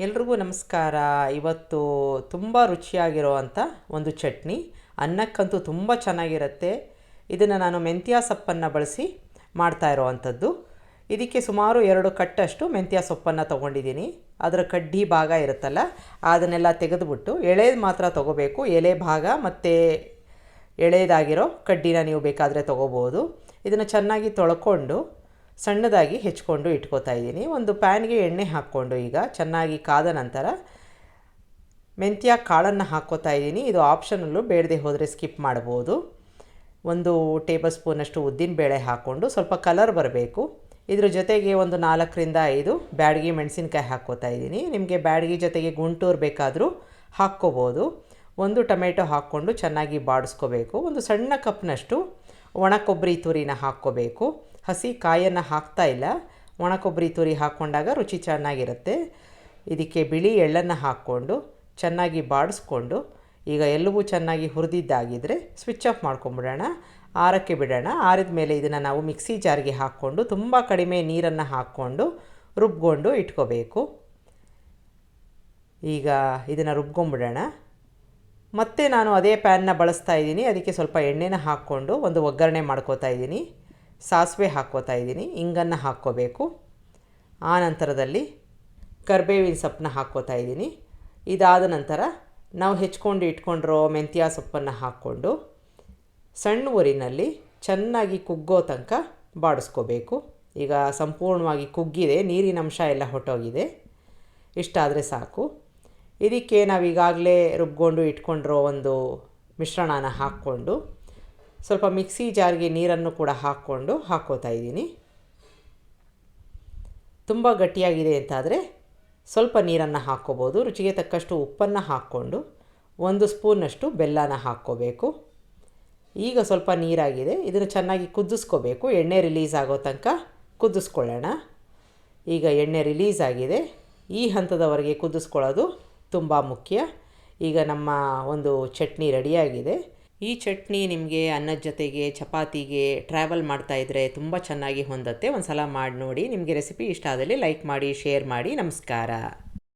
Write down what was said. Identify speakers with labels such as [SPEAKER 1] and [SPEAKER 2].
[SPEAKER 1] ಎಲ್ರಿಗೂ ನಮಸ್ಕಾರ. ಇವತ್ತು ತುಂಬ ರುಚಿಯಾಗಿರುವಂಥ ಒಂದು ಚಟ್ನಿ, ಅನ್ನಕ್ಕಂತೂ ತುಂಬ ಚೆನ್ನಾಗಿರುತ್ತೆ. ಇದನ್ನು ನಾನು ಮೆಂತ್ಯ ಸೊಪ್ಪನ್ನು ಬಳಸಿ ಮಾಡ್ತಾ ಇರೋವಂಥದ್ದು. ಇದಕ್ಕೆ ಸುಮಾರು 2 ಕಟ್ಟಷ್ಟು ಮೆಂತ್ಯ ಸೊಪ್ಪನ್ನು ತೊಗೊಂಡಿದ್ದೀನಿ. ಅದರ ಕಡ್ಡಿ ಭಾಗ ಇರುತ್ತಲ್ಲ, ಅದನ್ನೆಲ್ಲ ತೆಗೆದುಬಿಟ್ಟು ಎಳೆದು ಮಾತ್ರ ತೊಗೋಬೇಕು. ಎಲೆ ಭಾಗ ಮತ್ತು ಎಳೆದಾಗಿರೋ ಕಡ್ಡಿನ ನೀವು ಬೇಕಾದರೆ ತೊಗೋಬೋದು. ಇದನ್ನು ಚೆನ್ನಾಗಿ ತೊಳ್ಕೊಂಡು ಸಣ್ಣದಾಗಿ ಹೆಚ್ಕೊಂಡು ಇಟ್ಕೋತಾ ಇದ್ದೀನಿ. ಒಂದು ಪ್ಯಾನ್ಗೆ ಎಣ್ಣೆ ಹಾಕ್ಕೊಂಡು ಈಗ ಚೆನ್ನಾಗಿ ಕಾದ ನಂತರ ಮೆಂತ್ಯ ಕಾಳನ್ನು ಹಾಕ್ಕೋತಾ ಇದ್ದೀನಿ. ಇದು ಆಪ್ಷನಲ್ಲು, ಬೇಡದೆ ಹೋದರೆ ಸ್ಕಿಪ್ ಮಾಡ್ಬೋದು. 1 ಟೇಬಲ್ ಸ್ಪೂನಷ್ಟು ಉದ್ದಿನಬೇಳೆ ಹಾಕ್ಕೊಂಡು ಸ್ವಲ್ಪ ಕಲರ್ ಬರಬೇಕು. ಇದ್ರ ಜೊತೆಗೆ ಒಂದು 4ರಿಂದ 5 ಬ್ಯಾಡಗಿ ಮೆಣಸಿನ್ಕಾಯಿ ಹಾಕ್ಕೋತಾ ಇದ್ದೀನಿ. ನಿಮಗೆ ಬ್ಯಾಡಗಿ ಜೊತೆಗೆ ಗುಂಟೂರು ಬೇಕಾದರೂ ಹಾಕ್ಕೋಬೋದು. 1 ಟೊಮೆಟೊ ಹಾಕ್ಕೊಂಡು ಚೆನ್ನಾಗಿ ಬಾಡಿಸ್ಕೋಬೇಕು. ಒಂದು ಸಣ್ಣ ಕಪ್ನಷ್ಟು ಒಣ ಕೊಬ್ಬರಿ ತುರಿನ ಹಾಕ್ಕೋಬೇಕು. ಹಸಿ ಕಾಯನ್ನು ಹಾಕ್ತಾ ಇಲ್ಲ, ಒಣ ಕೊಬ್ಬರಿ ತುರಿ ಹಾಕ್ಕೊಂಡಾಗ ರುಚಿ ಚೆನ್ನಾಗಿರುತ್ತೆ. ಇದಕ್ಕೆ ಬಿಳಿ ಎಳ್ಳನ್ನು ಹಾಕ್ಕೊಂಡು ಚೆನ್ನಾಗಿ ಬಾಡಿಸ್ಕೊಂಡು ಈಗ ಎಲ್ಲವೂ ಚೆನ್ನಾಗಿ ಹುರಿದಿದ್ದಾಗಿದ್ದರೆ ಸ್ವಿಚ್ ಆಫ್ ಮಾಡ್ಕೊಂಬಿಡೋಣ, ಆರಕ್ಕೆ ಬಿಡೋಣ. ಆರಿದ ಮೇಲೆ ಇದನ್ನು ನಾವು ಮಿಕ್ಸಿ ಜಾರ್ಗೆ ಹಾಕ್ಕೊಂಡು ತುಂಬ ಕಡಿಮೆ ನೀರನ್ನು ಹಾಕ್ಕೊಂಡು ರುಬ್ಕೊಂಡು ಇಟ್ಕೋಬೇಕು. ಈಗ ಇದನ್ನು ರುಬ್ಕೊಂಬಿಡೋಣ. ಮತ್ತೆ ನಾನು ಅದೇ ಪ್ಯಾನ್ನ ಬಳಸ್ತಾ ಇದ್ದೀನಿ. ಅದಕ್ಕೆ ಸ್ವಲ್ಪ ಎಣ್ಣೆನ ಹಾಕ್ಕೊಂಡು ಒಂದು ಒಗ್ಗರಣೆ ಮಾಡ್ಕೋತಾ ಇದ್ದೀನಿ. ಸಾಸಿವೆ ಹಾಕ್ಕೋತಾ ಇದ್ದೀನಿ, ಇಂಗನ್ನು ಹಾಕ್ಕೋಬೇಕು. ಆ ನಂತರದಲ್ಲಿ ಕರಿಬೇವಿನ ಸೊಪ್ಪನ್ನ ಹಾಕ್ಕೋತಾ ಇದ್ದೀನಿ. ಇದಾದ ನಂತರ ನಾವು ಹೆಚ್ಕೊಂಡು ಇಟ್ಕೊಂಡಿರೋ ಮೆಂತ್ಯ ಸೊಪ್ಪನ್ನು ಹಾಕ್ಕೊಂಡು ಸಣ್ಣ ಉರಿನಲ್ಲಿ ಚೆನ್ನಾಗಿ ಕುಗ್ಗೋ ತನಕ ಬಾಡಿಸ್ಕೋಬೇಕು. ಈಗ ಸಂಪೂರ್ಣವಾಗಿ ಕುಗ್ಗಿದೆ, ನೀರಿನ ಅಂಶ ಎಲ್ಲ ಹೊಟ್ಟೋಗಿದೆ. ಇಷ್ಟಾದರೆ ಸಾಕು. ಇದಕ್ಕೆ ನಾವೀಗಾಗಲೇ ರುಬ್ಕೊಂಡು ಇಟ್ಕೊಂಡಿರೋ ಒಂದು ಮಿಶ್ರಣನ ಹಾಕ್ಕೊಂಡು ಸ್ವಲ್ಪ ಮಿಕ್ಸಿ ಜಾರ್ಗೆ ನೀರನ್ನು ಕೂಡ ಹಾಕ್ಕೋತಾ ಇದ್ದೀನಿ. ತುಂಬ ಗಟ್ಟಿಯಾಗಿದೆ ಅಂತಾದರೆ ಸ್ವಲ್ಪ ನೀರನ್ನು ಹಾಕ್ಕೋಬೋದು. ರುಚಿಗೆ ತಕ್ಕಷ್ಟು ಉಪ್ಪನ್ನು ಹಾಕ್ಕೊಂಡು 1 ಸ್ಪೂನಷ್ಟು ಬೆಲ್ಲನ ಹಾಕ್ಕೋಬೇಕು. ಈಗ ಸ್ವಲ್ಪ ನೀರಾಗಿದೆ, ಇದನ್ನು ಚೆನ್ನಾಗಿ ಕುದಿಸ್ಕೋಬೇಕು. ಎಣ್ಣೆ ರಿಲೀಸ್ ಆಗೋ ತನಕ ಕುದಿಸ್ಕೊಳ್ಳೋಣ. ಈಗ ಎಣ್ಣೆ ರಿಲೀಸ್ ಆಗಿದೆ. ಈ ಹಂತದವರೆಗೆ ಕುದಿಸ್ಕೊಳ್ಳೋದು ತುಂಬ ಮುಖ್ಯ. ಈಗ ನಮ್ಮ ಒಂದು ಚಟ್ನಿ ರೆಡಿಯಾಗಿದೆ. ಈ ಚಟ್ನಿ ನಿಮಗೆ ಅನ್ನದ ಜೊತೆಗೆ, ಚಪಾತಿಗೆ, ಟ್ರಾವೆಲ್ ಮಾಡ್ತಾಯಿದ್ರೆ ತುಂಬ ಚೆನ್ನಾಗಿ ಹೊಂದುತ್ತೆ. ಒಂದು ಸಲ ಮಾಡಿ ನೋಡಿ. ನಿಮಗೆ ರೆಸಿಪಿ ಇಷ್ಟ ಆದಲ್ಲಿ ಲೈಕ್ ಮಾಡಿ, ಶೇರ್ ಮಾಡಿ. ನಮಸ್ಕಾರ.